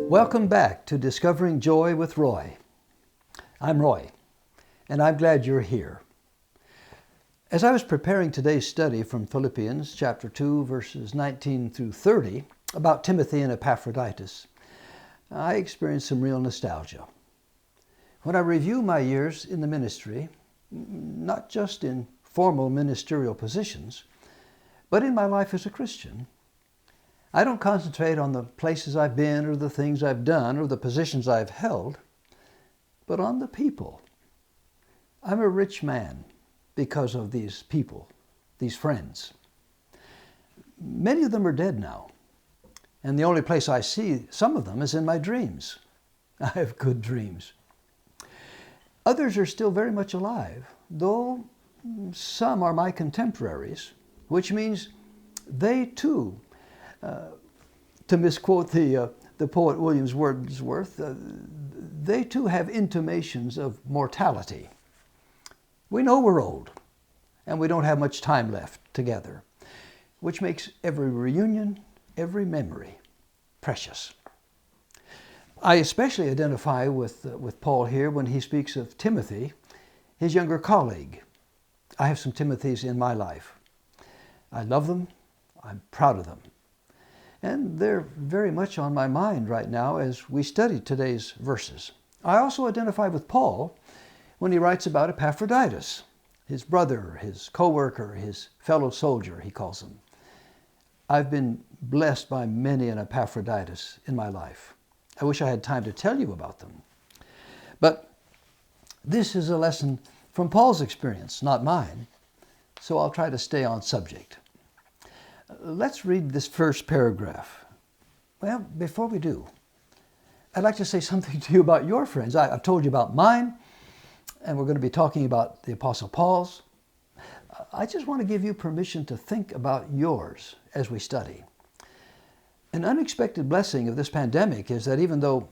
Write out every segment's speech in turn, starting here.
Welcome back to Discovering Joy with Roy. I'm Roy, and I'm glad you're here. As I was preparing today's study from Philippians chapter 2, verses 19 through 30, about Timothy and Epaphroditus, I experienced some real nostalgia. When I review my years in the ministry, not just in formal ministerial positions, but in my life as a Christian, I don't concentrate on the places I've been or the things I've done or the positions I've held, but on the people. I'm a rich man because of these people, these friends. Many of them are dead now, and the only place I see some of them is in my dreams. I have good dreams. Others are still very much alive, though some are my contemporaries, which means they too, to misquote the poet William Wordsworth, they too have intimations of mortality. We know we're old, and we don't have much time left together, which makes every reunion, every memory precious. I especially identify with Paul here when he speaks of Timothy, his younger colleague. I have some Timothys in my life. I love them. I'm proud of them. And they're very much on my mind right now as we study today's verses. I also identify with Paul when he writes about Epaphroditus, his brother, his co-worker, his fellow soldier, he calls him. I've been blessed by many an Epaphroditus in my life. I wish I had time to tell you about them. But this is a lesson from Paul's experience, not mine, so I'll try to stay on subject. Let's read this first paragraph. Well, before we do, I'd like to say something to you about your friends. I've told you about mine, and we're going to be talking about the Apostle Paul's. I just want to give you permission to think about yours as we study. An unexpected blessing of this pandemic is that even though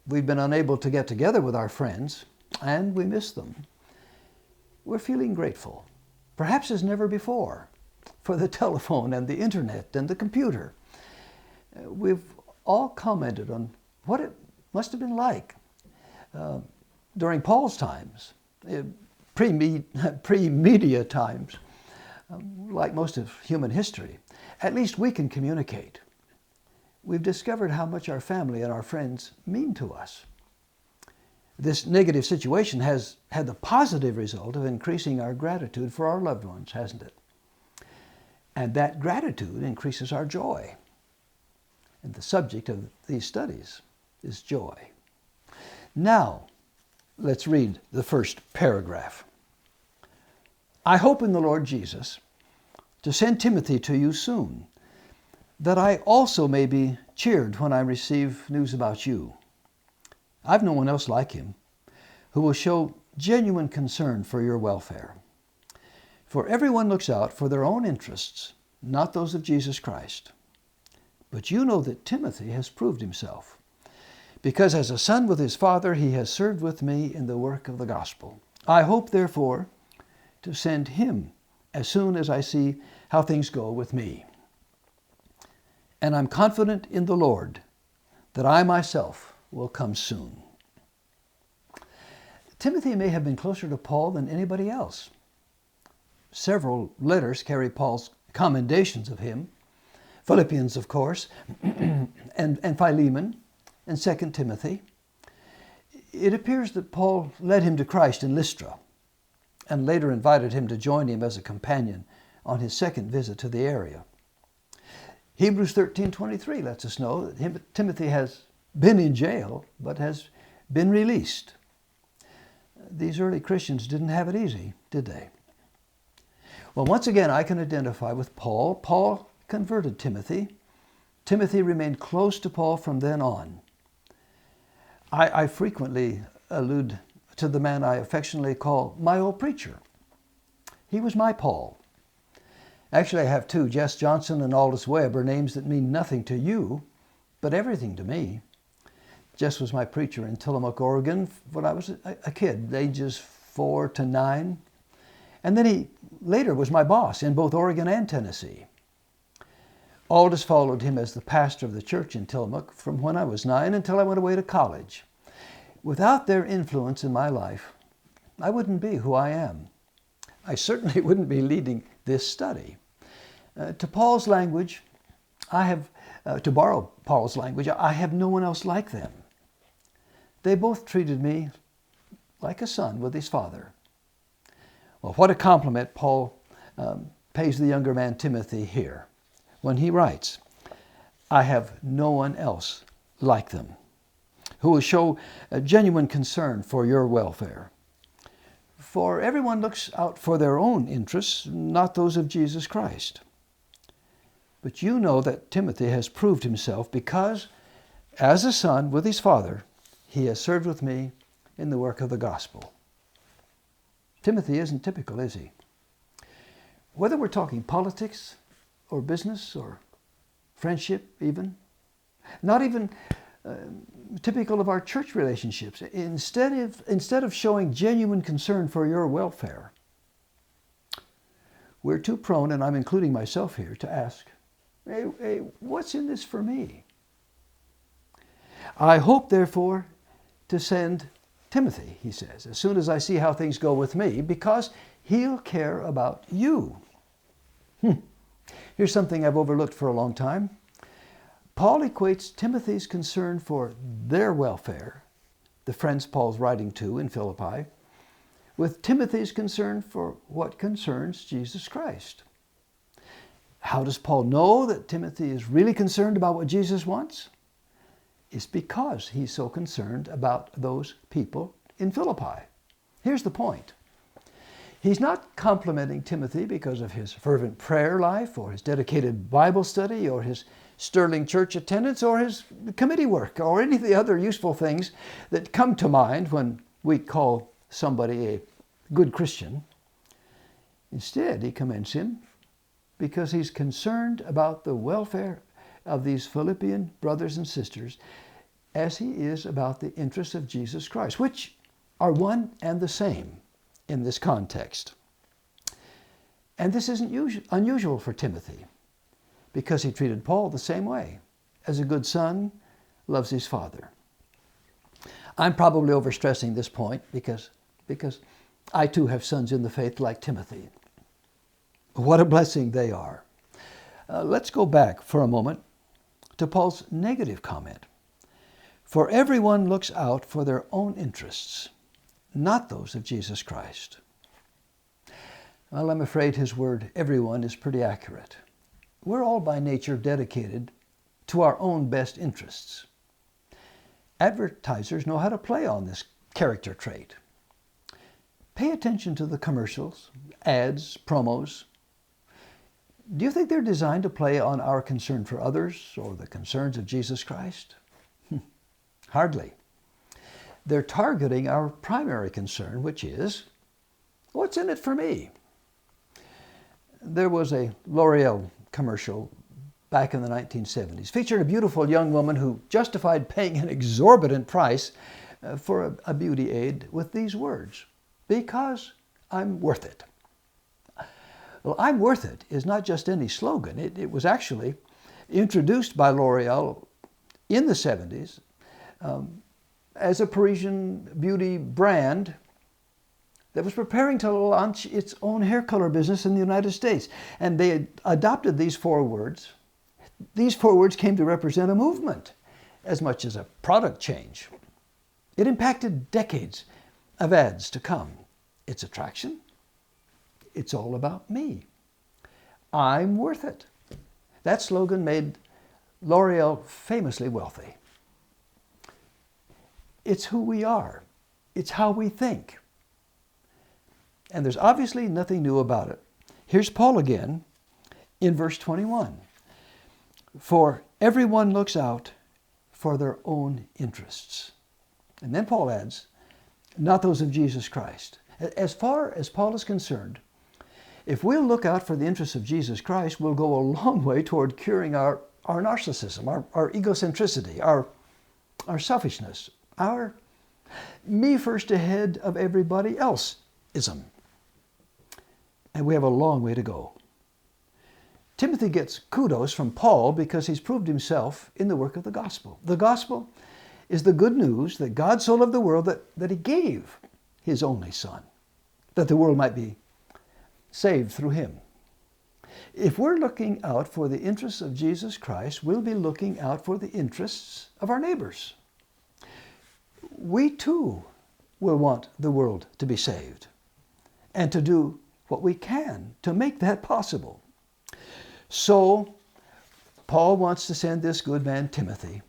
we've been unable to get together with our friends, and we miss them, we're feeling grateful, perhaps as never before, for the telephone and the internet and the computer. We've all commented on what it must have been like during Paul's times, pre-media times, like most of human history. At least we can communicate. We've discovered how much our family and our friends mean to us. This negative situation has had the positive result of increasing our gratitude for our loved ones, hasn't it? And that gratitude increases our joy. And the subject of these studies is joy. Now, let's read the first paragraph. I hope in the Lord Jesus to send Timothy to you soon, that I also may be cheered when I receive news about you. I've no one else like him who will show genuine concern for your welfare. For everyone looks out for their own interests, not those of Jesus Christ. But you know that Timothy has proved himself, because as a son with his father, he has served with me in the work of the gospel. I hope, therefore, to send him as soon as I see how things go with me. And I'm confident in the Lord that I myself will come soon. Timothy may have been closer to Paul than anybody else. Several letters carry Paul's commendations of him. Philippians, of course, and Philemon, and 2 Timothy. It appears that Paul led him to Christ in Lystra, and later invited him to join him as a companion on his second visit to the area. Hebrews 13:23 lets us know that Timothy has been in jail, but has been released. These early Christians didn't have it easy, did they? Well, once again, I can identify with Paul. Paul converted Timothy. Timothy remained close to Paul from then on. I frequently allude to the man I affectionately call my old preacher. He was my Paul. Actually, I have two, Jess Johnson and Aldous Webb, are names that mean nothing to you, but everything to me. Jess was my preacher in Tillamook, Oregon, when I was a kid, ages 4 to 9. And then he later was my boss in both Oregon and Tennessee. Aldous followed him as the pastor of the church in Tillamook from when I was 9 until I went away to college. Without their influence in my life, I wouldn't be who I am. I certainly wouldn't be leading this study. To Paul's language, to borrow Paul's language, I have no one else like them. They both treated me like a son with his father. Well, what a compliment Paul pays the younger man Timothy here when he writes, I have no one else like them, who will show a genuine concern for your welfare. For everyone looks out for their own interests, not those of Jesus Christ. But you know that Timothy has proved himself because, as a son with his father, he has served with me in the work of the gospel. Timothy isn't typical, is he? Whether we're talking politics or business or friendship even, not even typical of our church relationships. Instead of showing genuine concern for your welfare, we're too prone, and I'm including myself here, to ask, hey, what's in this for me? I hope, therefore, to send Timothy, he says, as soon as I see how things go with me, because he'll care about you. Here's something I've overlooked for a long time. Paul equates Timothy's concern for their welfare, the friends Paul's writing to in Philippi, with Timothy's concern for what concerns Jesus Christ. How does Paul know that Timothy is really concerned about what Jesus wants? It's because he's so concerned about those people in Philippi. Here's the point. He's not complimenting Timothy because of his fervent prayer life or his dedicated Bible study or his sterling church attendance or his committee work or any of the other useful things that come to mind when we call somebody a good Christian. Instead, he commends him because he's concerned about the welfare of these Philippian brothers and sisters as he is about the interests of Jesus Christ, which are one and the same in this context. And this isn't unusual for Timothy, because he treated Paul the same way, as a good son loves his father. I'm probably overstressing this point because I too have sons in the faith like Timothy. What a blessing they are. Let's go back for a moment to Paul's negative comment. For everyone looks out for their own interests, not those of Jesus Christ. Well, I'm afraid his word, everyone, is pretty accurate. We're all by nature dedicated to our own best interests. Advertisers know how to play on this character trait. Pay attention to the commercials, ads, promos. Do you think they're designed to play on our concern for others or the concerns of Jesus Christ? Hardly. They're targeting our primary concern, which is, what's in it for me? There was a L'Oreal commercial back in the 1970s, featuring a beautiful young woman who justified paying an exorbitant price for a beauty aid with these words, because I'm worth it. Well, I'm worth it is not just any slogan. It was actually introduced by L'Oreal in the 70s as a Parisian beauty brand that was preparing to launch its own hair color business in the United States. And they adopted these 4 words. These 4 words came to represent a movement as much as a product change. It impacted decades of ads to come. Its attraction? It's all about me. I'm worth it. That slogan made L'Oreal famously wealthy. It's who we are. It's how we think. And there's obviously nothing new about it. Here's Paul again in verse 21. For everyone looks out for their own interests. And then Paul adds, not those of Jesus Christ. As far as Paul is concerned, if we'll look out for the interests of Jesus Christ, we'll go a long way toward curing our narcissism, our egocentricity, our selfishness, our me first ahead of everybody else-ism. And we have a long way to go. Timothy gets kudos from Paul because he's proved himself in the work of the gospel. The gospel is the good news that God so loved the world that he gave his only Son, that the world might be saved through him. If we're looking out for the interests of Jesus Christ, we'll be looking out for the interests of our neighbors. We too will want the world to be saved and to do what we can to make that possible. So, Paul wants to send this good man Timothy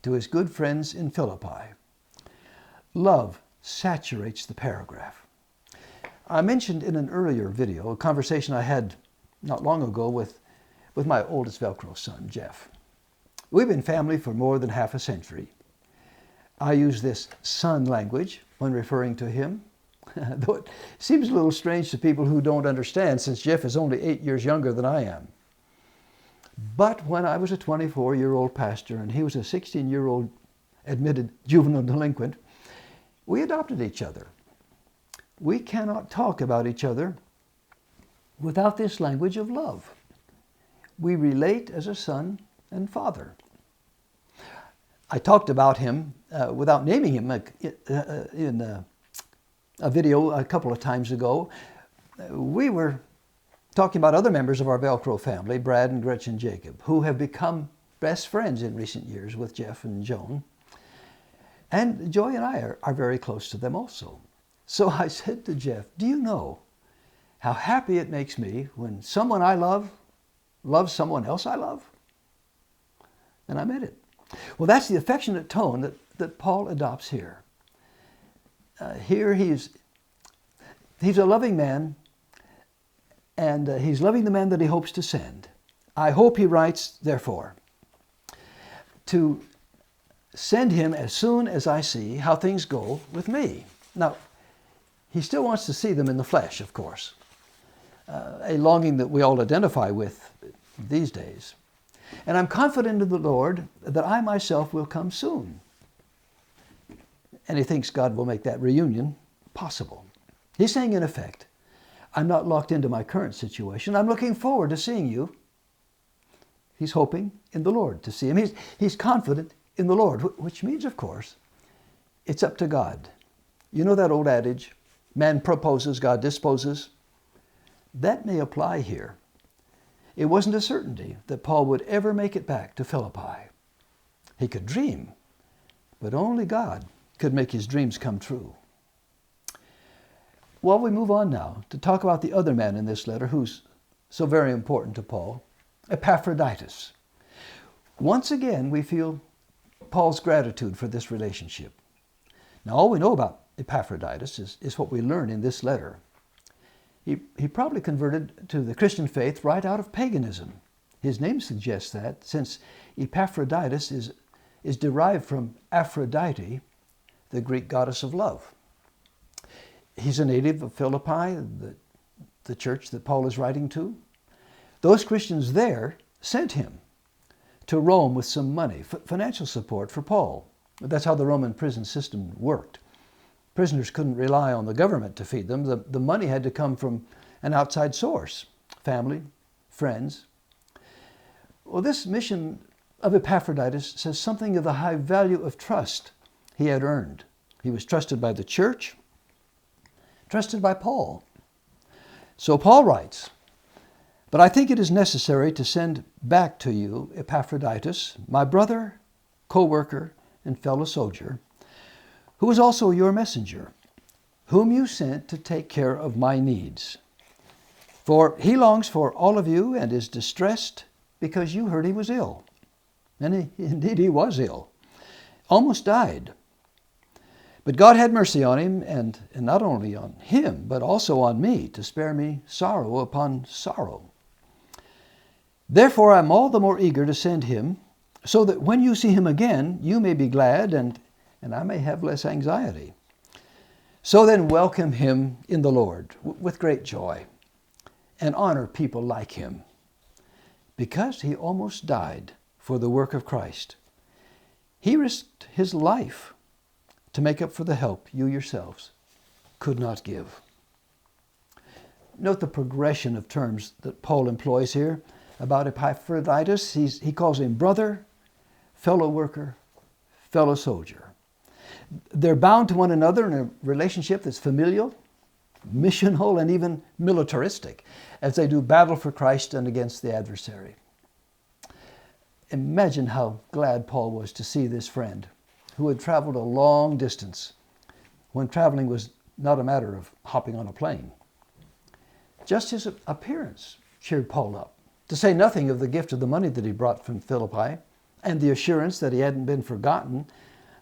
to his good friends in Philippi. Love saturates the paragraph. I mentioned in an earlier video a conversation I had not long ago with my oldest Velcro son, Jeff. We've been family for more than half a century. I use this son language when referring to him, though it seems a little strange to people who don't understand since Jeff is only 8 years younger than I am. But when I was a 24-year-old pastor and he was a 16-year-old admitted juvenile delinquent, we adopted each other. We cannot talk about each other without this language of love. We relate as a son and father. I talked about him without naming him in a video a couple of times ago. We were talking about other members of our Velcro family, Brad and Gretchen Jacob, who have become best friends in recent years with Jeff and Joan. And Joy and I are very close to them also. So I said to Jeff, do you know how happy it makes me when someone I love loves someone else I love? And I meant it. Well, that's the affectionate tone that Paul adopts here. Here he's a loving man, and he's loving the man that he hopes to send. I hope, he writes, therefore, to send him as soon as I see how things go with me. Now, he still wants to see them in the flesh, of course, a longing that we all identify with these days. And I'm confident in the Lord that I myself will come soon. And he thinks God will make that reunion possible. He's saying, in effect, I'm not locked into my current situation. I'm looking forward to seeing you. He's hoping in the Lord to see him. He's confident in the Lord, which means, of course, it's up to God. You know that old adage, man proposes, God disposes? That may apply here. It wasn't a certainty that Paul would ever make it back to Philippi. He could dream, but only God could make his dreams come true. Well, we move on now to talk about the other man in this letter who's so very important to Paul, Epaphroditus. Once again, we feel Paul's gratitude for this relationship. Now, all we know about Epaphroditus is what we learn in this letter. He probably converted to the Christian faith right out of paganism. His name suggests that, since Epaphroditus is derived from Aphrodite, the Greek goddess of love. He's a native of Philippi, the church that Paul is writing to. Those Christians there sent him to Rome with some money, financial support for Paul. That's how the Roman prison system worked. Prisoners couldn't rely on the government to feed them. The money had to come from an outside source, family, friends. Well, this mission of Epaphroditus says something of the high value of trust he had earned. He was trusted by the church, trusted by Paul. So Paul writes, "But I think it is necessary to send back to you Epaphroditus, my brother, co-worker, and fellow soldier, who is also your messenger, whom you sent to take care of my needs. For he longs for all of you and is distressed because you heard he was ill." And indeed he was ill, almost died. But God had mercy on him, and not only on him, but also on me, to spare me sorrow upon sorrow. Therefore I'm all the more eager to send him, so that when you see him again, you may be glad, and I may have less anxiety. So then welcome him in the Lord with great joy, and honor people like him, because he almost died for the work of Christ. He risked his life to make up for the help you yourselves could not give. Note the progression of terms that Paul employs here. about Epaphroditus. He calls him brother, fellow worker, fellow soldier. They're bound to one another in a relationship that's familial, missional, and even militaristic as they do battle for Christ and against the adversary. Imagine how glad Paul was to see this friend who had traveled a long distance when traveling was not a matter of hopping on a plane. Just his appearance cheered Paul up, to say nothing of the gift of the money that he brought from Philippi and the assurance that he hadn't been forgotten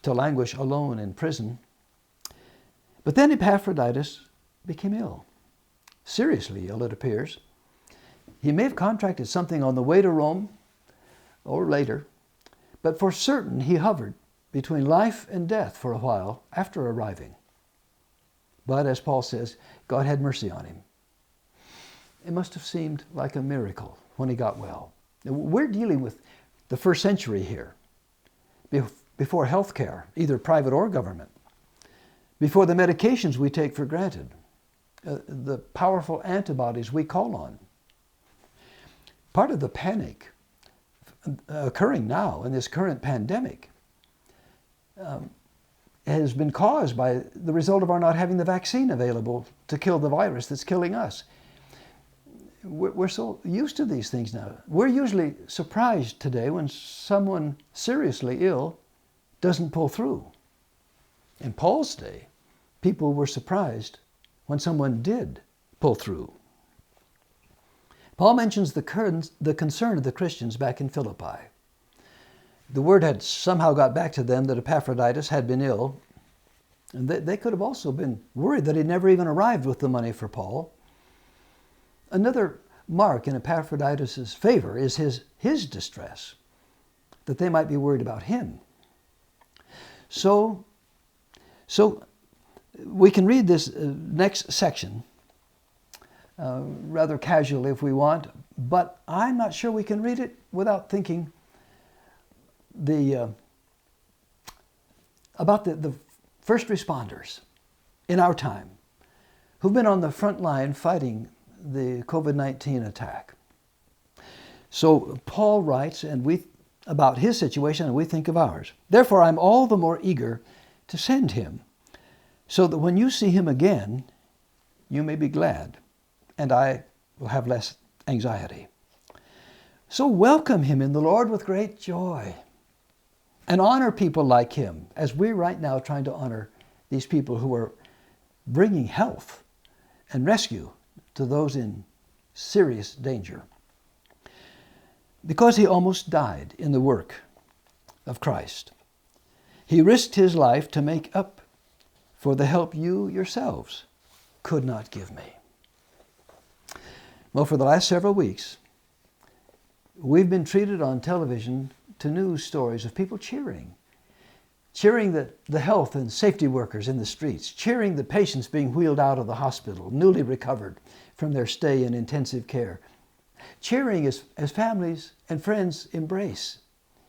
to languish alone in prison. But then Epaphroditus became ill, seriously ill it appears. He may have contracted something on the way to Rome or later, but for certain he hovered between life and death for a while after arriving. But as Paul says, God had mercy on him. It must have seemed like a miracle when he got well. We're dealing with the first century here, before health care, either private or government, before the medications we take for granted, the powerful antibodies we call on. Part of the panic occurring now in this current pandemic has been caused by the result of our not having the vaccine available to kill the virus that's killing us. We're so used to these things now. We're usually surprised today when someone seriously ill doesn't pull through. In Paul's day, people were surprised when someone did pull through. Paul mentions the concern of the Christians back in Philippi. The word had somehow got back to them that Epaphroditus had been ill, and they could have also been worried that he'd never even arrived with the money for Paul. Another mark in Epaphroditus' favor is his distress, that they might be worried about him. So we can read this next section rather casually if we want, but I'm not sure we can read it without thinking about the first responders in our time who've been on the front line fighting the COVID-19 attack. So Paul writes about his situation, and we think of ours. Therefore, I'm all the more eager to send him, so that when you see him again, you may be glad, and I will have less anxiety. So welcome him in the Lord with great joy, and honor people like him, as we're right now trying to honor these people who are bringing health and rescue to those in serious danger. Because he almost died in the work of Christ, he risked his life to make up for the help you yourselves could not give me. Well, for the last several weeks, we've been treated on television to news stories of people cheering the health and safety workers in the streets, cheering the patients being wheeled out of the hospital, newly recovered from their stay in intensive care, cheering as families and friends embrace,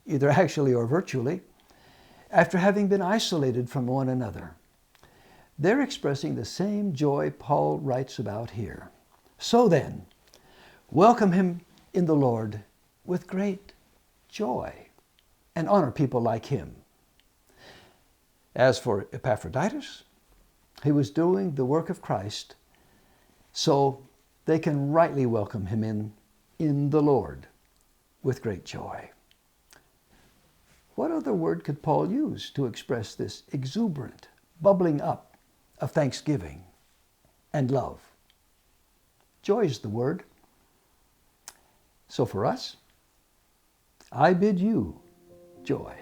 either actually or virtually, after having been isolated from one another. They're expressing the same joy Paul writes about here. So then, welcome him in the Lord with great joy and honor people like him. As for Epaphroditus, he was doing the work of Christ, so they can rightly welcome him in the Lord with great joy. What other word could Paul use to express this exuberant bubbling up of thanksgiving and love? Joy is the word. So for us, I bid you joy.